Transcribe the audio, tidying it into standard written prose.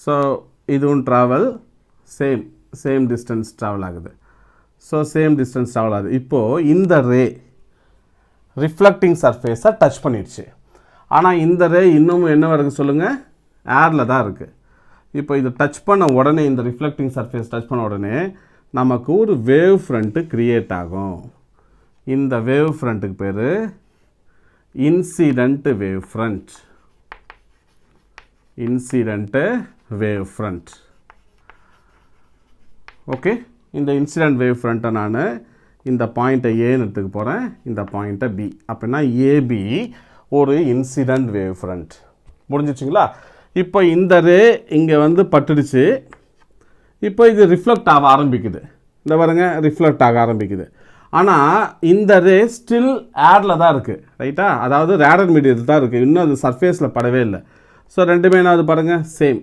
So இதுவும் travel same distance travel ஆகுது. So same distance travel ஆகுது. இப்போது இந்த ரே ரிஃப்ளெக்டிங் சர்ஃபேஸை டச் பண்ணிடுச்சு. ஆனால் இந்த ரே இன்னமும் என்ன இருக்குது சொல்லுங்கள், ஏரில் தான் இருக்குது. இப்போ இது டச் பண்ண உடனே, இந்த ரிஃப்ளெக்டிங் சர்ஃபேஸ் டச் பண்ண உடனே நமக்கு ஒரு வேவ் ஃப்ரண்ட்டு க்ரியேட் ஆகும். இந்த வேவ் ஃப்ரண்ட்டுக்கு பேர் incident wave front. Incident wave front. Okay, இந்த இன்சிடெண்ட் வேவ் ஃப்ரண்ட்டை நான் இந்த பாயிண்ட்டை ஏன்னு எடுத்துக்க போகிறேன், இந்த பாயிண்ட்டை பி. அப்படின்னா ஏபி ஒரு இன்சிடெண்ட் வேவ் ஃப்ரண்ட். முடிஞ்சிச்சிங்களா? இப்போ இந்த ரே இங்கே வந்து பட்டுடுச்சு. இப்போ இது ரிஃப்ளெக்ட் ஆக ஆரம்பிக்குது. இந்த பாருங்க, ரிஃப்ளெக்ட் ஆக ஆரம்பிக்குது. ஆனால் இந்த ரே ஸ்டில் ஏரில் தான் இருக்குது. ரைட்டா? அதாவது ரேடர் மீடியத்தில் தான் இருக்குது. இன்னும் அது சர்ஃபேஸில் படவே இல்லை. ஸோ ரெண்டுமே என்ன அது பாருங்கள், சேம்.